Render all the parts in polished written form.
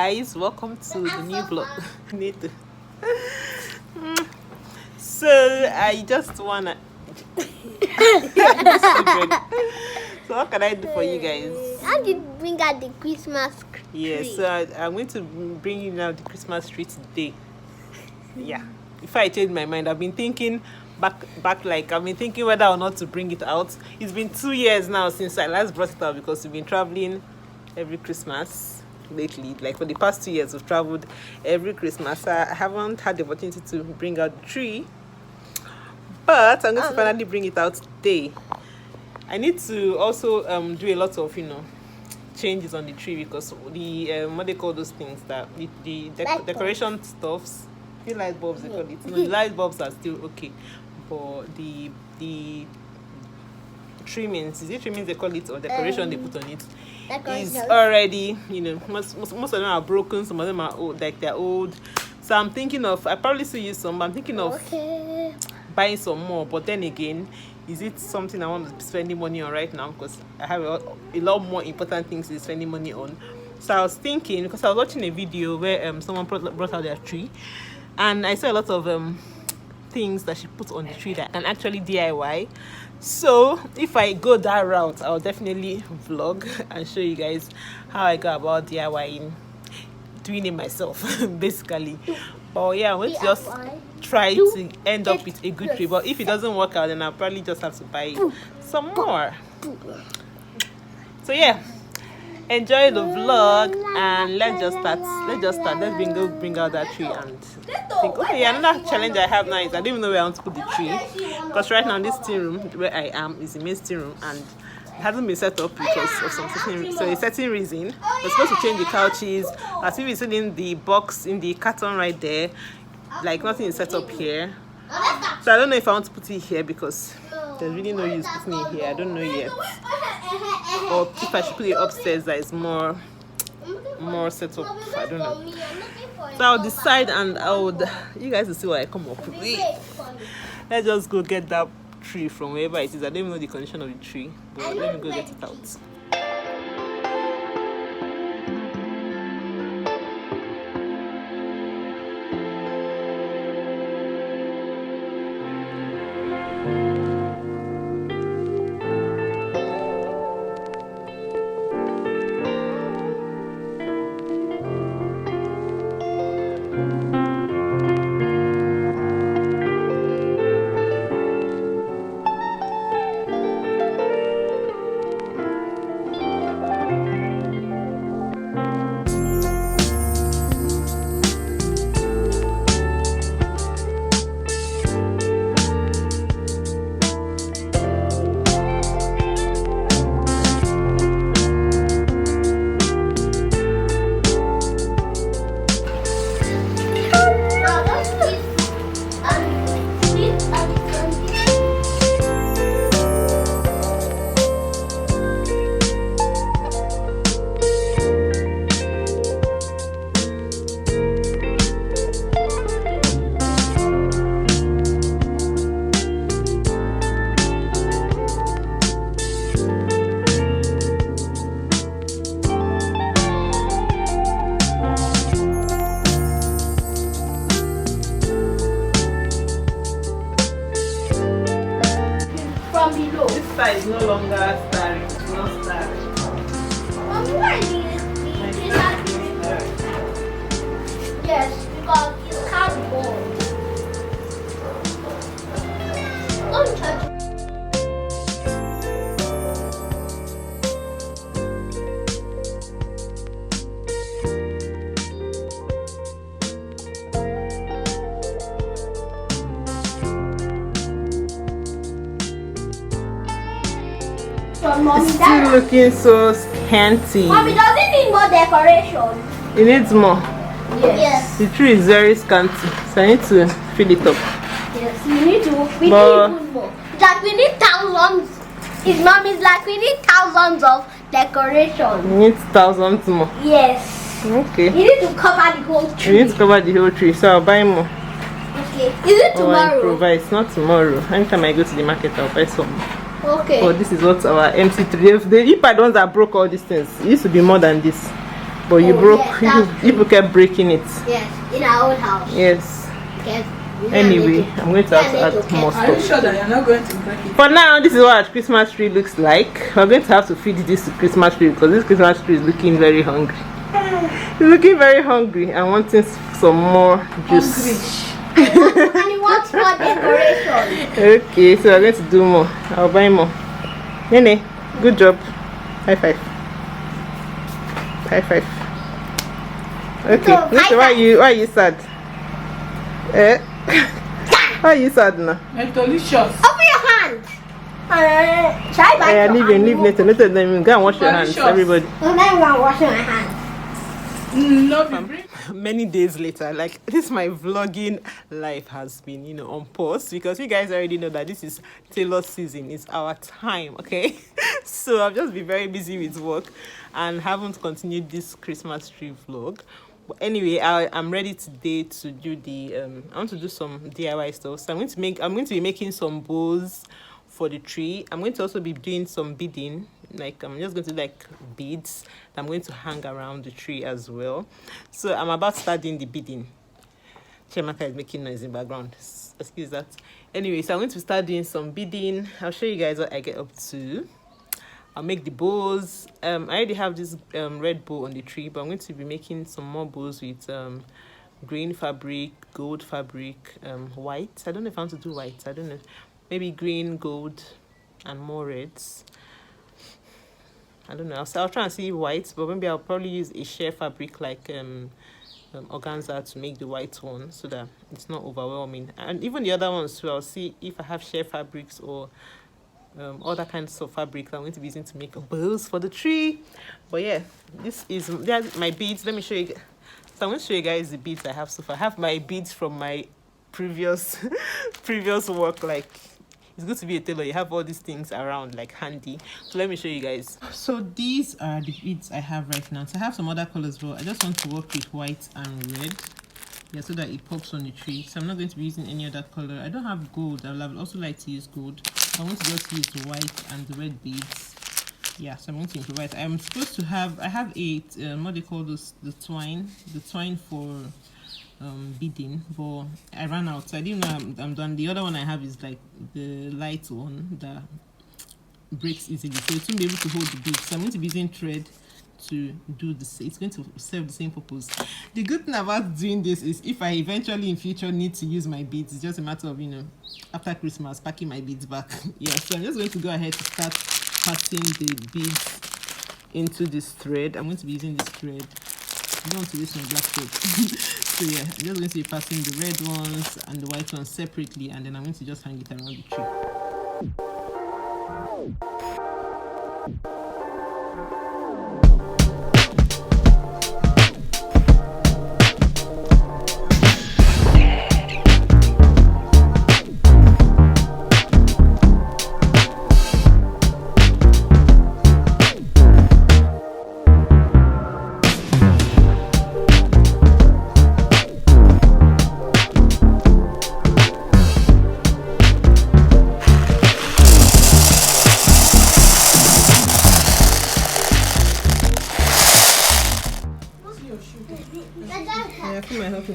guys, welcome to the new vlog. So I just wanna so what can I do for you guys? How did you bring out the Christmas tree? Yes, so I'm going to bring you now the Christmas tree today. Yeah, before I change my mind, I've been thinking back like I've been thinking whether or not to bring it out. It's been 2 years now since I last brought it out because we've been traveling every Christmas lately. Like for the past 2 years we've traveled every Christmas. I haven't had the opportunity to bring out the tree, but I'm going to finally bring it out today. I need to also do a lot of changes on the tree because the what they call those things, that the decoration stuffs, the light bulbs they call it. No, the light bulbs are still okay, but the trimmings, is it trimmings they call it, or decoration they put on it, is already, most of them are broken, some of them are old, like they're old. So I'm thinking of, I probably still use some, but I'm thinking of buying some more. But then again, is it something I want to be spending money on right now? Because I have a lot more important things to be spending money on. So I was thinking, because I was watching a video where someone brought out their tree, and I saw a lot of things that she put on the tree that I can actually DIY. So if I go that route, I'll definitely vlog and show you guys how I go about DIYing, doing it myself basically. But yeah, I'm going to just try to end up with a good tree. But if it doesn't work out, then I'll probably just have to buy some more. So yeah, enjoy the vlog and let's just start. Let's bring out that tree and think. Okay, another challenge I have now is I don't even know where I want to put the tree, because right now this tea room where I am is the main tea room and it hasn't been set up because of a certain reason. We're supposed to change the couches. As if it's in the box, in the carton right there, like nothing is set up here. So I don't know if I want to put it here because there's really no use putting it here. I don't know yet. Or if I should put it upstairs, that is more set up. I don't know. So I'll decide and you guys will see what I come up with. Let's just go get that tree from wherever it is. I don't even know the condition of the tree, but let me go get it out. This side is no longer starring, it's not starring. Yes, because it's cardboard. Don't touch it. It's still looking so scanty. Mommy, does it need more decoration? It needs more. Yes. The tree is very scanty, so I need to fill it up. Yes, we need to fill it even more. Like we need thousands. His mom is like we need thousands of decoration. We need thousands more. Yes. Okay. You need to cover the whole tree. We need to cover the whole tree, so I'll buy more. Okay. Is it tomorrow? Improvise. Not tomorrow. Anytime I go to the market, I'll buy some. Okay. But this is what our MC3. If I the ones that broke all these things, it used to be more than this. But you broke. Yes, you kept breaking it. Yes, in our old house. Yes. Yes. Anyway, I'm going to have to add more stuff. Are you sure that you're not going to break it? For now, this is what our Christmas tree looks like. We're going to have to feed this Christmas tree because this Christmas tree is looking very hungry. He's looking very hungry and wanting some more juice. And he wants more decoration. Okay, so we're going to do more. I'll buy more. Nene, good job. High five. High five. Okay, So, Listen, why are you sad? Why are you sad now? It's delicious. Open your hand. Shall I buy your hand? Leave later. Let go and wash your hands, Delicious. everybody. So now I'm gonna wash my hands. Many days later, like this, my vlogging life has been, on pause because you guys already know that this is Taylor season. It's our time, okay? So I've just been very busy with work and haven't continued this Christmas tree vlog. But anyway, I'm ready today to do the I want to do some DIY stuff. So I'm going to be making some bows for the tree. I'm going to also be doing some beading. Like I'm just going to do like beads that I'm going to hang around the tree as well. So I'm about to start doing the beading. Chemaka is making noise in the background. Excuse that. Anyway, so I'm going to start doing some beading. I'll show you guys what I get up to. I'll make the bows. I already have this red bow on the tree, but I'm going to be making some more bows with green fabric, gold fabric, white. I don't know if I want to do white. I don't know. Maybe green, gold, and more reds. I don't know. I'll try and see white, but maybe I'll probably use a sheer fabric like organza to make the white one so that it's not overwhelming. And even the other ones too, I'll see if I have sheer fabrics or other kinds of fabric that I'm going to be using to make bows for the tree. But yeah, these are my beads. Let me show you. So I'm going to show you guys the beads I have so far. I have my beads from my previous work. Like, it's good to be a tailor. You have all these things around, like handy. So let me show you guys. So these are the beads I have right now. So I have some other colors, but I just want to work with white and red. Yeah, so that it pops on the tree. So I'm not going to be using any other color. I don't have gold. I would also like to use gold. I'm going to just use the white and the red beads. Yeah, so I'm going to improvise. I'm supposed to have, I have a what they call this, the twine for beading, but I ran out, so I didn't know I'm done. The other one I have is like the light one that breaks easily, so it won't be able to hold the beads. So I'm going to be using thread to do this. It's going to serve the same purpose. The good thing about doing this is if I eventually in future need to use my beads, it's just a matter of after Christmas packing my beads back. Yeah, so I'm just going to go ahead to start passing the beads into this thread. I'm going to be using this thread. I don't want to use my black thread. So yeah, I'm just going to be passing the red ones and the white ones separately, and then I'm going to just hang it around the tree.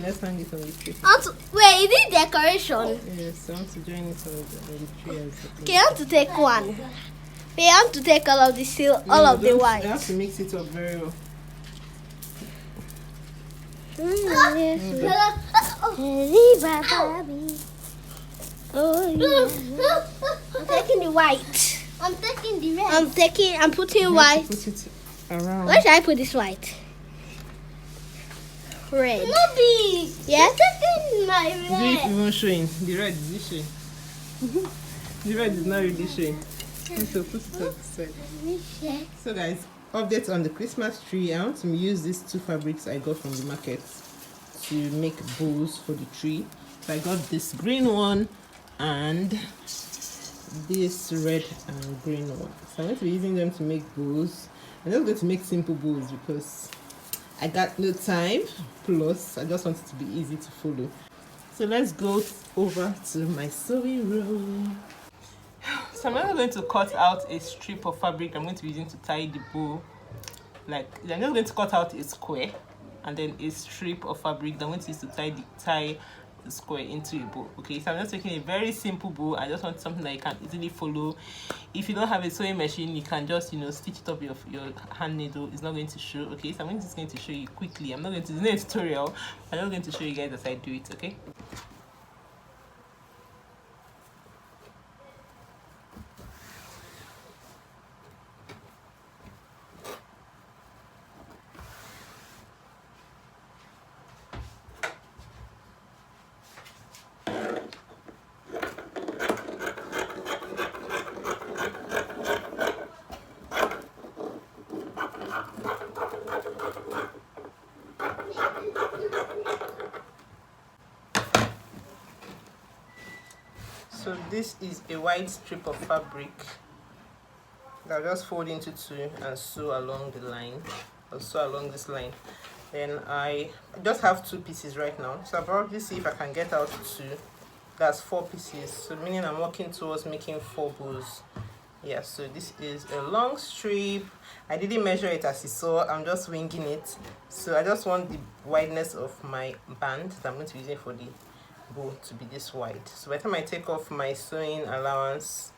Let's hang it on the tree. Wait, is it decoration? Yes, I want to join it on the tree as well. Okay, I want to take one. We want to take all of the all of the white. You have to mix it up very well. I'm taking the white. I'm taking the red. I'm putting white. Put it around. Where should I put this white? Red. No big. Yes. Taking my red. Is it even showing? The red is showing. The red is not really showing. So put it on the side. So guys, updates on the Christmas tree. I want to use these two fabrics I got from the market to make bows for the tree. So I got this green one and this red and green one. So I'm going to be using them to make bows. I'm just going to make simple bows because I got no time, plus I just want it to be easy to follow. So let's go over to my sewing room. So I'm now going to cut out a strip of fabric I'm going to be using to tie the bow like I'm just going to cut out a square and then a strip of fabric that I'm going to use to tie the square into a bow. Okay, so I'm just taking a very simple bow. I just want something that you can easily follow. If you don't have a sewing machine, you can just stitch it up with your hand needle. It's not going to show. Okay, so I'm just going to show you quickly. I'm not going to do a tutorial. I'm just going to show you guys as I do it. Okay. So this is a white strip of fabric that I'll just fold into two and sew along the line, or sew along this line. Then I just have 2 pieces right now, so I'll probably see if I can get out 2. That's 4 pieces, so meaning I'm working towards making 4 bows. Yeah, so this is a long strip. I didn't measure it as you saw, I'm just winging it. So I just want the wideness of my band that I'm going to be using for the bow to be this wide. So by the time I take off my sewing allowance,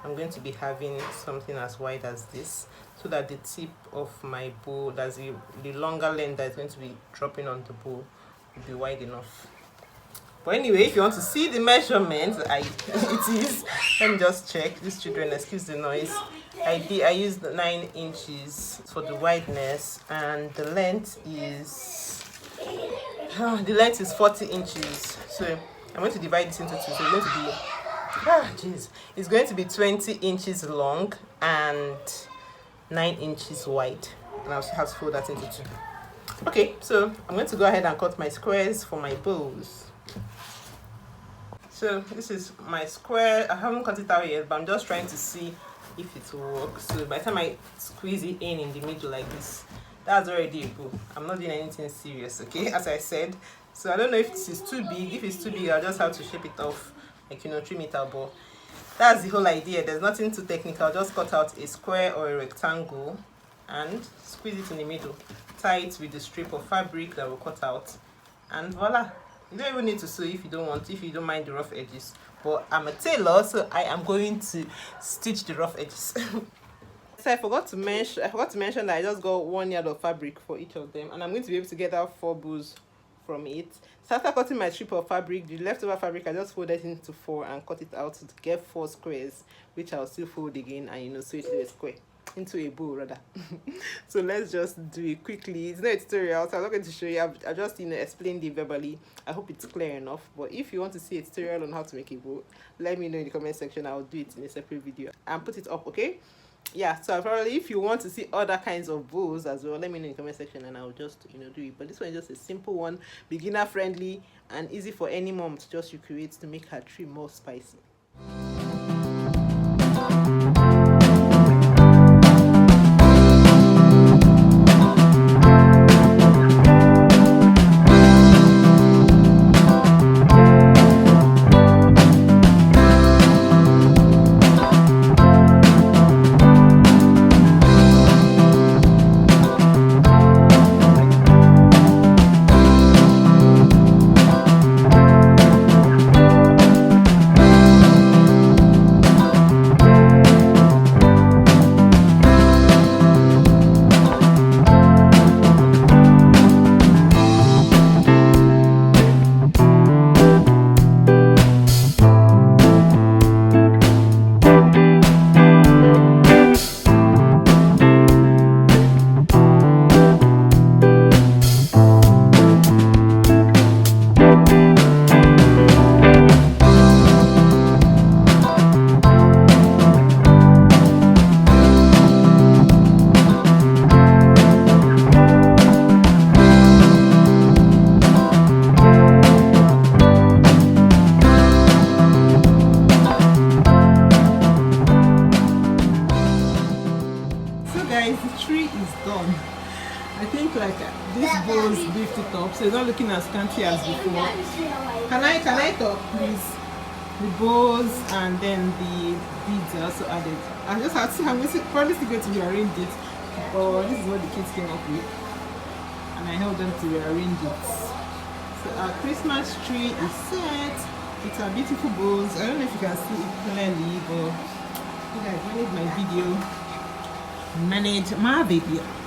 I'm going to be having something as wide as this, so that the tip of my bow, that's the longer length that's going to be dropping on the bow, will be wide enough. But anyway, if you want to see the measurements, it is, let me just check. These children, excuse the noise. I used 9 inches for the wideness, and the length is 40 inches. So I'm going to divide this into 2. So it's going to be 20 inches long and 9 inches wide, and I'll have to fold that into 2. Okay, so I'm going to go ahead and cut my squares for my bows. So this is my square. I haven't cut it out yet, but I'm just trying to see if it will work. So by the time I squeeze it in the middle like this, that's already a bow. I'm not doing anything serious, okay, as I said. So I don't know if this is too big. If it's too big, I'll just have to shape it off, like, trim it out. But that's the whole idea. There's nothing too technical. Just cut out a square or a rectangle and squeeze it in the middle. Tie it with the strip of fabric that we'll cut out, and voila. You don't even need to sew if you don't want, if you don't mind the rough edges. But I'm a tailor, so I am going to stitch the rough edges. So I forgot to mention that I just got 1 yard of fabric for each of them, and I'm going to be able to get out 4 bows from it. So after cutting my strip of fabric, the leftover fabric, I just folded it into 4 and cut it out to get 4 squares, which I'll still fold again and sew it to a square, into a bow rather. So let's just do it quickly. It's not a tutorial, so I'm not going to show you. I've just explained it verbally. I hope it's clear enough. But if you want to see a tutorial on how to make a bow, let me know in the comment section. I'll do it in a separate video and put it up, okay? Yeah, so probably if you want to see other kinds of bows as well, let me know in the comment section and I'll just do it. But this one is just a simple one, beginner friendly and easy for any mom to just recreate to make her tree more spicy. This bows lift it up, so it's not looking as scanty as before. Can I talk, please? The bows and then the beads are also added. I just have to see. I'm probably still going to rearrange it But this is what the kids came up with, and I helped them to rearrange it. So our Christmas tree is set. It's our beautiful bows. I don't know if you can see it clearly, but you guys manage my video, manage my video.